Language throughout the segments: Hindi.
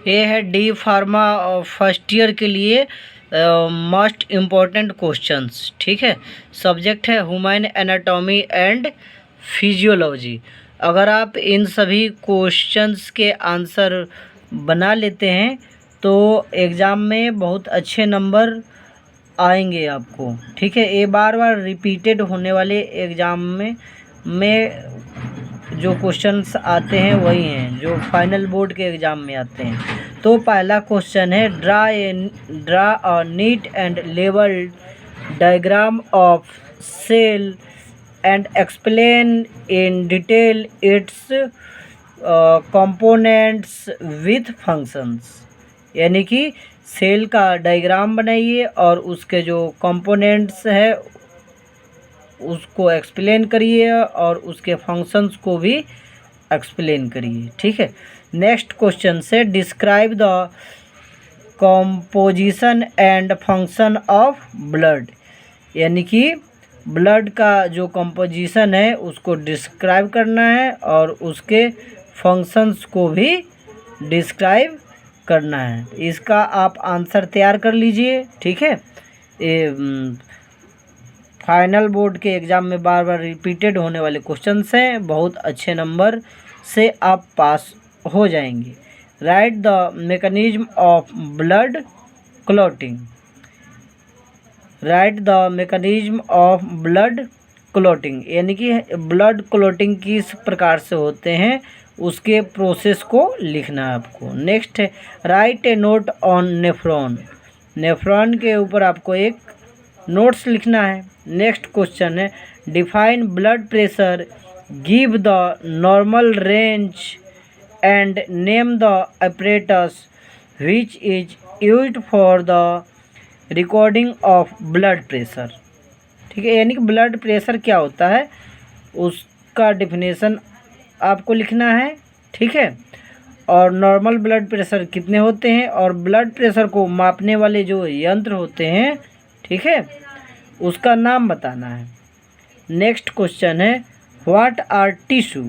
ये है डी फार्मा फर्स्ट ईयर के लिए मोस्ट इम्पोर्टेंट क्वेश्चंस। ठीक है, सब्जेक्ट है ह्यूमन एनाटॉमी एंड फिजियोलॉजी। अगर आप इन सभी क्वेश्चंस के आंसर बना लेते हैं तो एग्ज़ाम में बहुत अच्छे नंबर आएंगे आपको। ठीक है, ये बार बार रिपीटेड होने वाले एग्ज़ाम में जो क्वेश्चंस आते हैं वही हैं जो फाइनल बोर्ड के एग्ज़ाम में आते हैं। तो पहला क्वेश्चन है draw a neat and level diagram of cell and explain in detail its components with functions. यानी कि सेल का डायग्राम बनाइए और उसके जो कंपोनेंट्स है उसको एक्सप्लेन करिए और उसके फंक्शंस को भी एक्सप्लेन करिए। ठीक है, नेक्स्ट क्वेश्चन से describe the composition and function of blood. यानी कि ब्लड का जो कंपोजिशन है उसको डिस्क्राइब करना है और उसके फंक्शंस को भी डिस्क्राइब करना है। इसका आप आंसर तैयार कर लीजिए। ठीक है, ये फाइनल बोर्ड के एग्ज़ाम में बार बार रिपीटेड होने वाले क्वेश्चंस हैं, बहुत अच्छे नंबर से आप पास हो जाएंगे। Right the mechanism of blood clotting. Right the mechanism of blood clotting, यानी कि ब्लड क्लॉटिंग किस प्रकार से होते हैं उसके प्रोसेस को लिखना है आपको। नेक्स्ट है write A note on nephron. Nephron के ऊपर आपको एक नोट्स लिखना है। नेक्स्ट क्वेश्चन है define blood pressure, give the normal range and name the apparatus which is used for the recording of blood pressure. ठीक है, यानी कि ब्लड प्रेशर क्या होता है उसका डिफिनेशन आपको लिखना है। ठीक है, और नॉर्मल ब्लड प्रेशर कितने होते हैं और ब्लड प्रेशर को मापने वाले जो यंत्र होते हैं, ठीक है, उसका नाम बताना है। नेक्स्ट क्वेश्चन है what are tissue,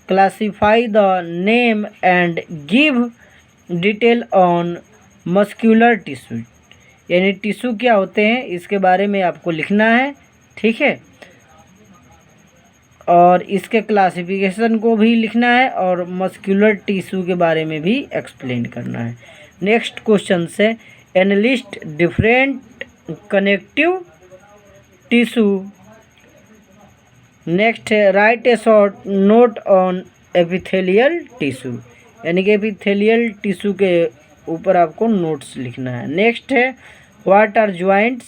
classify the name and give detail on muscular tissue. यानी टिश्यू क्या होते हैं इसके बारे में आपको लिखना है। ठीक है, और इसके क्लासिफिकेशन को भी लिखना है और मस्क्यूलर टिश्यू के बारे में भी एक्सप्लेन करना है। नेक्स्ट क्वेश्चन से analyst different connective tissue. Next है write a short note on epithelial tissue. यानी कि एपिथेलियल टिश्यू के ऊपर आपको नोट्स लिखना है। नेक्स्ट है व्हाट आर ज्वाइंट्स,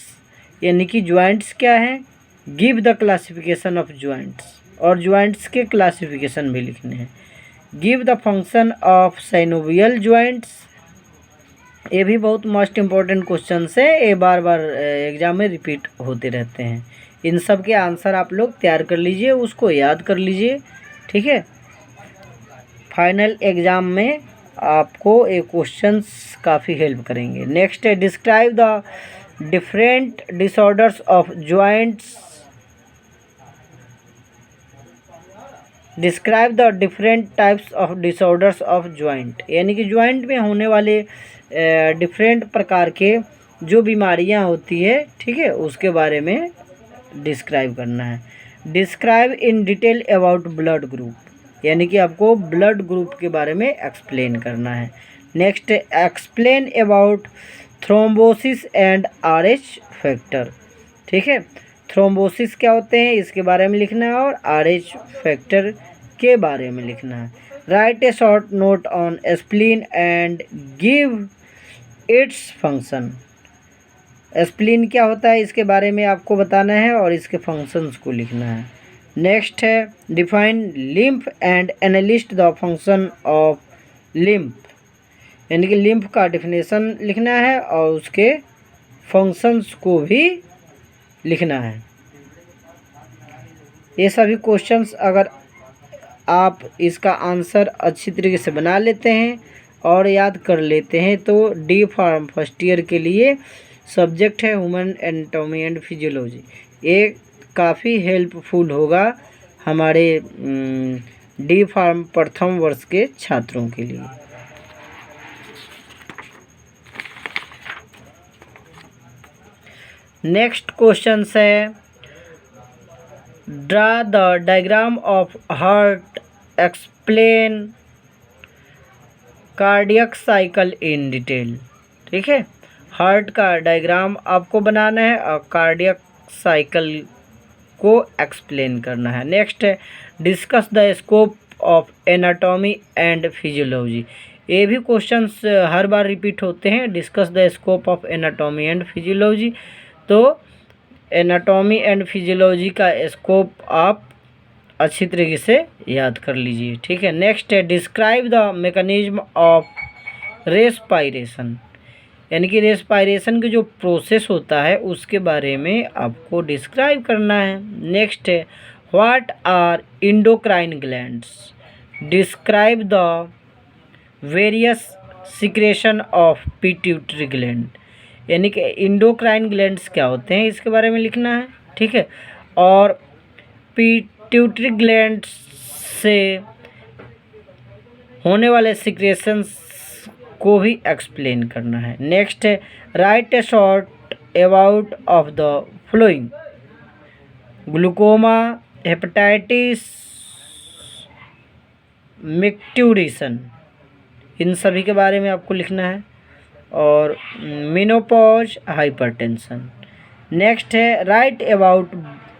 यानी कि ज्वाइंट्स क्या है, give the classification of joints, और ज्वाइंट्स के क्लासिफिकेशन भी लिखने हैं। Give the function of synovial joints. ये भी बहुत मोस्ट इम्पॉर्टेंट क्वेश्चन है, ये बार बार एग्जाम में रिपीट होते रहते हैं। इन सब के आंसर आप लोग तैयार कर लीजिए, उसको याद कर लीजिए। ठीक है, फाइनल एग्ज़ाम में आपको ये क्वेश्चंस काफ़ी हेल्प करेंगे। नेक्स्ट है describe the different disorders of joints. Describe the different types of disorders of joint. यानी कि ज्वाइंट में होने वाले डिफरेंट प्रकार के जो बीमारियां होती है, ठीक है, उसके बारे में डिस्क्राइब करना है। Describe in detail about blood group, यानी कि आपको ब्लड ग्रुप के बारे में एक्सप्लेन करना है। Next explain about thrombosis and RH factor. ठीक है, थ्रोम्बोसिस क्या होते हैं इसके बारे में लिखना है और RH फैक्टर के बारे में लिखना है। Write a short note on spleen and give its function. Spleen क्या होता है इसके बारे में आपको बताना है और इसके फंक्शंस को लिखना है। नेक्स्ट है define lymph and analyst the function of lymph. यानी कि लिम्फ का डिफिनेशन लिखना है और उसके फंक्शंस को भी लिखना है। ये सभी क्वेश्चंस अगर आप इसका आंसर अच्छी तरीके से बना लेते हैं और याद कर लेते हैं तो डी फार्म फर्स्ट ईयर के लिए सब्जेक्ट है ह्यूमन एनाटॉमी एंड फिजियोलॉजी, ये काफ़ी हेल्पफुल होगा हमारे डी फार्म प्रथम वर्ष के छात्रों के लिए। नेक्स्ट क्वेश्चन है draw the diagram of heart, explain cardiac cycle in detail. ठीक है, हार्ट का डायग्राम आपको बनाना है और कार्डियक साइकिल को एक्सप्लेन करना है। नेक्स्ट है discuss the scope of anatomy and physiology. ये भी क्वेश्चंस हर बार रिपीट होते हैं। Discuss the scope of anatomy and physiology, तो एनाटॉमी एंड फिजियोलॉजी का स्कोप आप अच्छी तरीके से याद कर लीजिए। ठीक है, नेक्स्ट है describe the mechanism of respiration, यानी कि रेस्पायरेशन की जो प्रोसेस होता है उसके बारे में आपको डिस्क्राइब करना है। नेक्स्ट है what are endocrine glands, describe the various secretion of pituitary gland, यानी कि इंडोक्राइन ग्लैंड्स क्या होते हैं इसके बारे में लिखना है। ठीक है, और पिट्यूटरी ग्लैंड से होने वाले सिक्रेशंस को भी एक्सप्लेन करना है। नेक्स्ट है write a short about of the following, glaucoma, hepatitis, micturition, इन सभी के बारे में आपको लिखना है, और मेनोपॉज, हाइपरटेंशन। नेक्स्ट है write about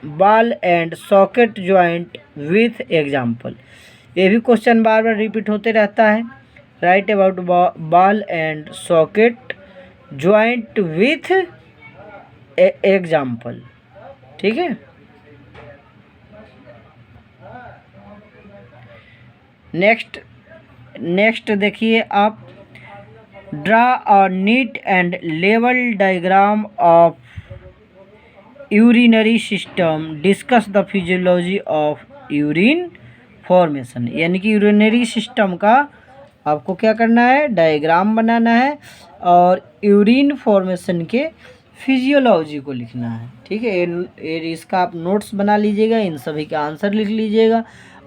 ball and socket joint with example. ये भी क्वेश्चन बार बार रिपीट होते रहता है। Write about ball and socket joint with example. ठीक है, नेक्स्ट देखिए आप draw a neat and level diagram of urinary system, discuss the physiology of urine formation, यानी कि यूरिनरी सिस्टम का आपको क्या करना है, डायग्राम बनाना है और यूरिन फॉर्मेशन के फिजियोलॉजी को लिखना है। ठीक है, इसका आप नोट्स बना लीजिएगा, इन सभी के आंसर लिख लीजिएगा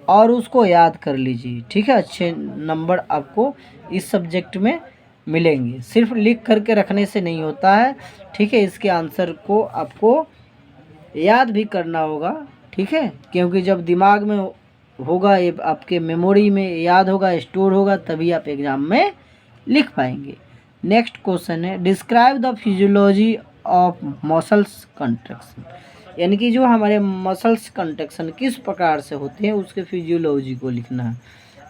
और उसको याद कर लीजिए। ठीक है, अच्छे नंबर आपको इस सब्जेक्ट में मिलेंगे। सिर्फ लिख करके रखने से नहीं होता है। ठीक है, इसके आंसर को आपको याद भी करना होगा। ठीक है, क्योंकि जब दिमाग में होगा, ये आपके मेमोरी में याद होगा, स्टोर होगा, तभी आप एग्ज़ाम में लिख पाएंगे। नेक्स्ट क्वेश्चन है describe the physiology of muscles contraction, यानी कि जो हमारे मसल्स कंट्रैक्शन किस प्रकार से होते हैं उसके फिजियोलॉजी को लिखना है।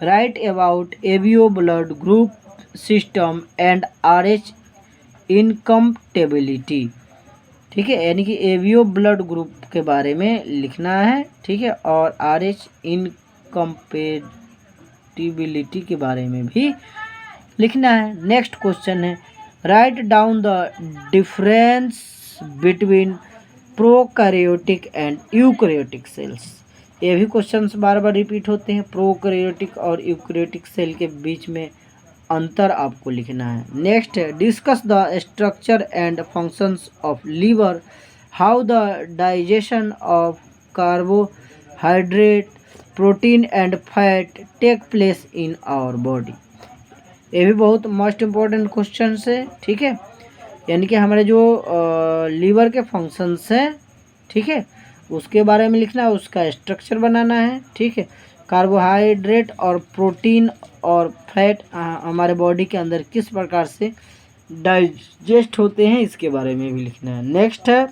Write about Avio blood group system and RH incompatibility. ठीक है, यानी कि एवियो ब्लड ग्रुप के बारे में लिखना है। ठीक है, और RH इनकम्पेटिबिलिटी के बारे में भी लिखना है। नेक्स्ट क्वेश्चन है write down the difference between prokaryotic and eukaryotic cells. ये भी क्वेश्चंस बार बार रिपीट होते हैं। प्रोकैरियोटिक और यूकैरियोटिक सेल के बीच में अंतर आपको लिखना है। नेक्स्ट है discuss the structure and functions of liver, how the digestion of carbohydrate, protein and fat take place in our body. ये भी बहुत मोस्ट इम्पॉर्टेंट क्वेश्चन है। ठीक है, यानी कि हमारे जो लीवर के फंक्शंस हैं, ठीक है, उसके बारे में लिखना है, उसका स्ट्रक्चर बनाना है। ठीक है, कार्बोहाइड्रेट और प्रोटीन और फैट हमारे बॉडी के अंदर किस प्रकार से डाइजेस्ट होते हैं इसके बारे में भी लिखना है। नेक्स्ट है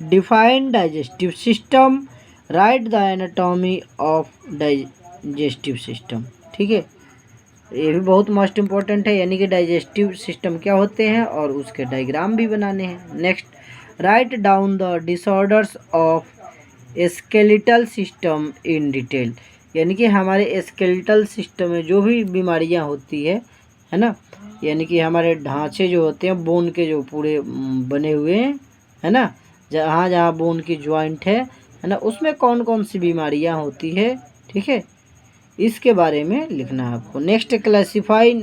define digestive system, right the anatomy of digestive system. ठीक है, ये भी बहुत मोस्ट इम्पॉर्टेंट है, यानी कि डाइजेस्टिव सिस्टम क्या होते हैं और उसके डायग्राम भी बनाने हैं। Next write down the disorders of skeletal system in detail, यानी कि हमारे स्केलेटल सिस्टम में जो भी बीमारियां होती है ना, यानी कि हमारे ढांचे जो होते हैं बोन के जो पूरे बने हुए हैं, है ना, जहाँ जहाँ बोन की जॉइंट है ना, उसमें कौन कौन सी बीमारियां होती है। ठीक है, इसके बारे में लिखना है आपको। Next classify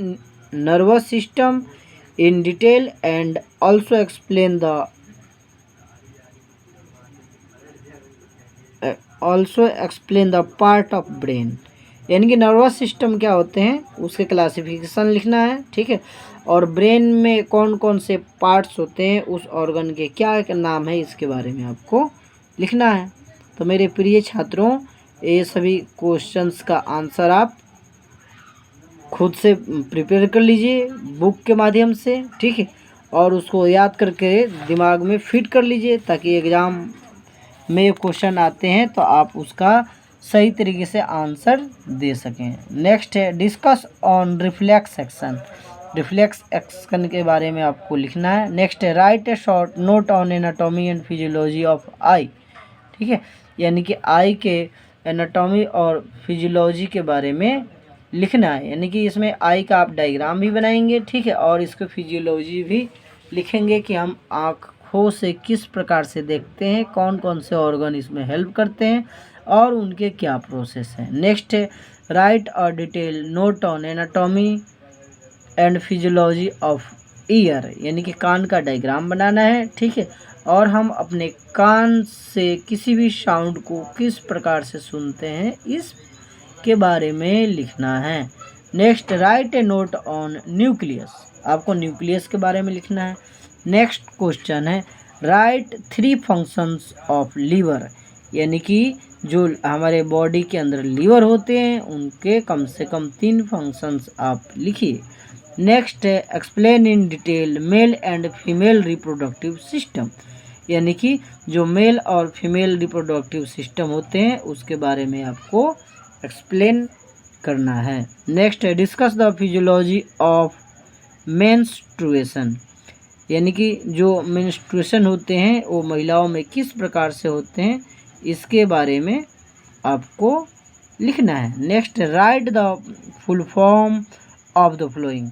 nervous system in detail and also explain the part of brain, यानी कि नर्वस सिस्टम क्या होते हैं उसके क्लासिफिकेशन लिखना है, ठीक है। और ब्रेन में कौन कौन से पार्ट्स होते हैं, उस ऑर्गन के क्या नाम है, इसके बारे में आपको लिखना है। तो मेरे प्रिय छात्रों, ये सभी क्वेश्चंस का आंसर आप खुद से प्रिपेयर कर लीजिए बुक के माध्यम से, ठीक है। और उसको याद करके दिमाग में फिट कर लीजिए, ताकि एग्ज़ाम में क्वेश्चन आते हैं तो आप उसका सही तरीके से आंसर दे सकें। नेक्स्ट है discuss on reflex action. Reflex action के बारे में आपको लिखना है। नेक्स्ट है write a short note on anatomy and physiology of eye, ठीक है। यानी कि आई के एनाटॉमी और फिजियोलॉजी के बारे में लिखना है। यानी कि इसमें आई का आप डायग्राम भी बनाएंगे, ठीक है, और इसको फिजियोलॉजी भी लिखेंगे कि हम आँखों से किस प्रकार से देखते हैं, कौन कौन से ऑर्गन इसमें हेल्प करते हैं और उनके क्या प्रोसेस हैं। नेक्स्ट है राइट और detail note on anatomy and physiology of year, यानी कि कान का डायग्राम बनाना है, ठीक है। और हम अपने कान से किसी भी साउंड को किस प्रकार से सुनते हैं इसके बारे में लिखना है। Next right A note on nucleus, आपको न्यूक्लियस के बारे में लिखना है। नेक्स्ट क्वेश्चन है राइट 3 फंक्शंस ऑफ लीवर, यानी कि जो हमारे बॉडी के अंदर लीवर होते हैं उनके कम से कम 3 फंक्शंस आप लिखिए। नेक्स्ट है explain in detail male and female reproductive system, यानी कि जो मेल और फीमेल रिप्रोडक्टिव सिस्टम होते हैं उसके बारे में आपको एक्सप्लेन करना है। नेक्स्ट है discuss the physiology of menstruation, यानी कि जो मेंस्ट्रुएशन होते हैं वो महिलाओं में किस प्रकार से होते हैं इसके बारे में आपको लिखना है। Next right the full form of the flowing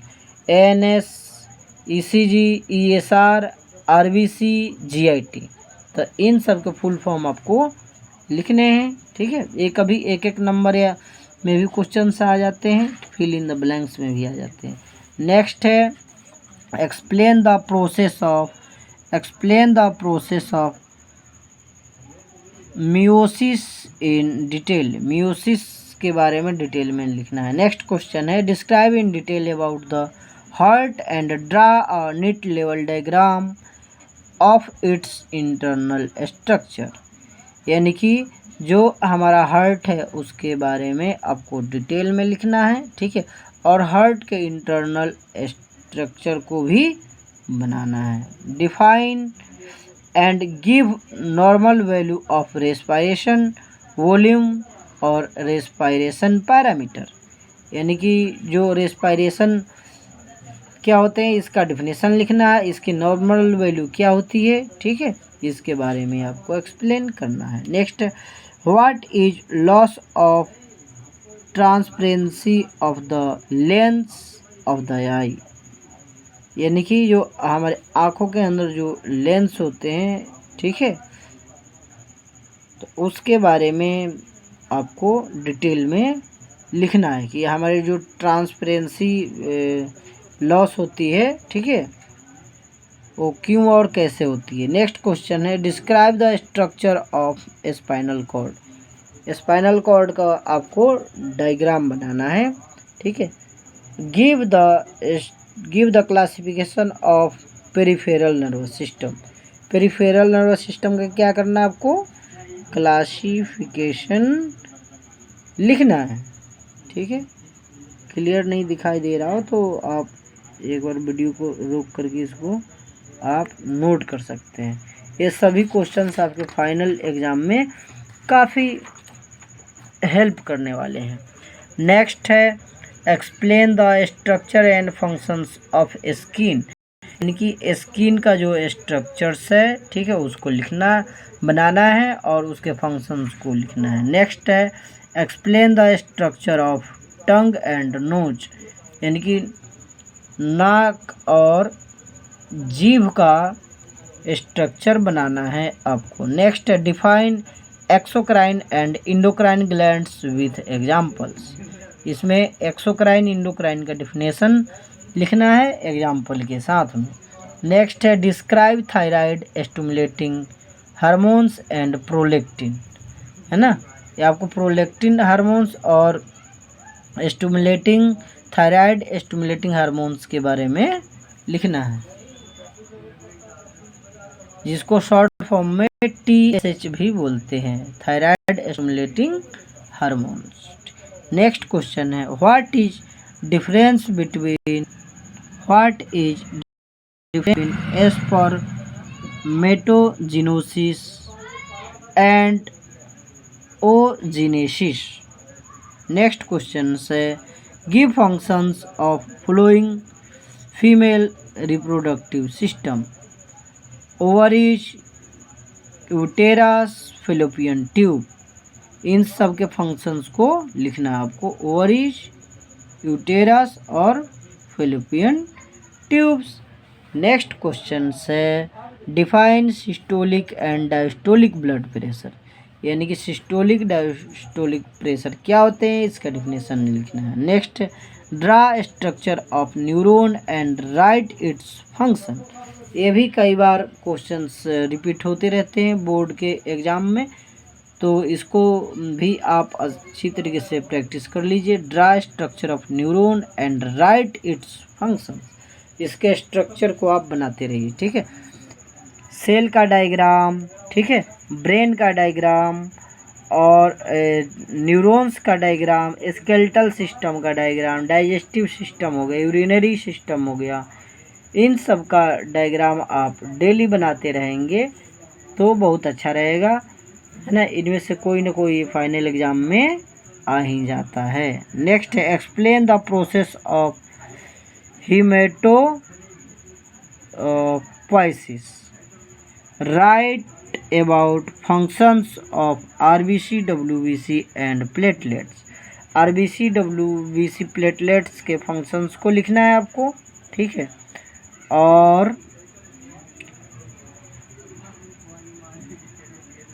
ANS ECG ESR RBC GIT, तो इन सब के फुल फॉर्म आपको लिखने हैं, ठीक है। ये कभी एक एक नंबर या में भी क्वेश्चन आ जाते हैं, फिल इन द ब्लैंक्स में भी आ जाते हैं। नेक्स्ट है explain the process of meiosis in detail, meiosis के बारे में डिटेल में लिखना है। नेक्स्ट क्वेश्चन है describe in detail about the heart and draw a neat level diagram of its internal structure, यानी कि जो हमारा हार्ट है उसके बारे में आपको डिटेल में लिखना है, ठीक है। और हार्ट के इंटरनल स्ट्रक्चर को भी बनाना है। Define and give normal value of respiration volume और रेस्पिरेशन पैरामीटर, यानी कि जो रेस्पिरेशन क्या होते हैं इसका डिफिनेशन लिखना है, इसकी नॉर्मल वैल्यू क्या होती है, ठीक है, इसके बारे में आपको एक्सप्लेन करना है। Next what is loss of transparency of the lens of the eye, यानी कि जो हमारे आँखों के अंदर जो लेंस होते हैं, ठीक है, तो उसके बारे में आपको डिटेल में लिखना है कि हमारी जो ट्रांसपेरेंसी लॉस होती है, ठीक है, वो क्यों और कैसे होती है। नेक्स्ट क्वेश्चन है describe the structure of spinal cord, spinal cord का आपको डायग्राम बनाना है, ठीक है। Give the classification of peripheral nervous system, peripheral nervous system का क्या करना है आपको क्लासिफिकेशन लिखना है, ठीक है। क्लियर नहीं दिखाई दे रहा हो तो आप एक बार वीडियो को रोक करके इसको आप नोट कर सकते हैं। ये सभी क्वेश्चंस आपके फाइनल एग्ज़ाम में काफ़ी हेल्प करने वाले हैं। नेक्स्ट है explain the structure and functions of skin, यानी कि स्किन का जो स्ट्रक्चर्स है, ठीक है, उसको लिखना बनाना है और उसके फंक्शंस को लिखना है। नेक्स्ट है explain the structure of tongue and nose, यानी कि नाक और जीभ का स्ट्रक्चर बनाना है आपको। नेक्स्ट है define exocrine and endocrine glands with examples, इसमें एक्सोक्राइन इंडोक्राइन का डिफिनेशन लिखना है एग्जाम्पल के साथ में। नेक्स्ट है describe thyroid stimulating hormones and prolactin, है ना, ये आपको प्रोलेक्टिन हार्मोन्स और स्टिमुलेटिंग थायराइड स्टिमुलेटिंग हार्मोन्स के बारे में लिखना है, जिसको शॉर्ट फॉर्म में TSH भी बोलते हैं, thyroid stimulating hormones. Next question है what is difference between spermatogenesis and oogenesis. Next question है give functions of following female reproductive system, ovaries, uterus, fallopian tube. इन सब के फंक्शंस को लिखना है आपको, ओवरीज, यूटेरस और फैलोपियन ट्यूब्स। नेक्स्ट क्वेश्चन है define systolic and diastolic blood pressure, यानी कि सिस्टोलिक डायस्टोलिक प्रेशर क्या होते हैं, इसका डिफिनेशन लिखना है। Next draw structure of neuron and right its function. ये भी कई बार क्वेश्चंस रिपीट होते रहते हैं बोर्ड के एग्ज़ाम में, तो इसको भी आप अच्छी तरीके से प्रैक्टिस कर लीजिए। Draw structure of neuron and right its function, इसके स्ट्रक्चर को आप बनाते रहिए, ठीक है। सेल का डायग्राम, ठीक है, ब्रेन का डायग्राम और न्यूरॉन्स का डायग्राम, स्केलेटल सिस्टम का डायग्राम, डाइजेस्टिव सिस्टम हो गया, यूरिनरी सिस्टम हो गया, इन सब का डायग्राम आप डेली बनाते रहेंगे तो बहुत अच्छा रहेगा, है ना। इनमें से कोई ना कोई फाइनल एग्जाम में आ ही जाता है। नेक्स्ट है explain the process of haematopoiesis, write about functions of RBC, WBC and platelets. RBC, WBC, platelets के फंक्शंस को लिखना है आपको, ठीक है। और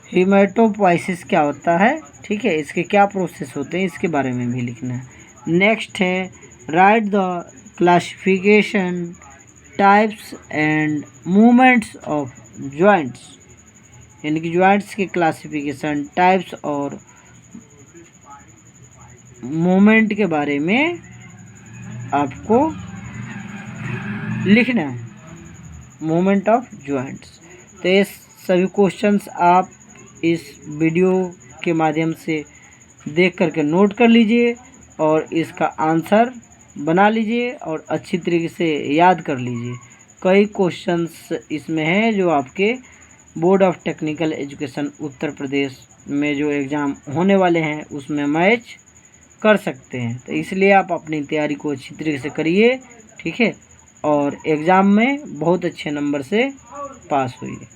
हेमेटोपोइसिस क्या होता है, ठीक है, इसके क्या प्रोसेस होते हैं, इसके बारे में भी लिखना है। नेक्स्ट है right the classification types and movements of joints, यानी कि जॉइंट्स के क्लासिफिकेशन, टाइप्स और मूवमेंट के बारे में आपको लिखना है, मूवमेंट ऑफ जॉइंट्स। तो ये सभी क्वेश्चंस आप इस वीडियो के माध्यम से देख करके नोट कर लीजिए और इसका आंसर बना लीजिए और अच्छी तरीके से याद कर लीजिए। कई क्वेश्चंस इसमें हैं जो आपके board of technical education Uttar Pradesh में जो एग्ज़ाम होने वाले हैं उसमें मैच कर सकते हैं। तो इसलिए आप अपनी तैयारी को अच्छी तरीके से करिए, ठीक है, और एग्ज़ाम में बहुत अच्छे नंबर से पास होइए।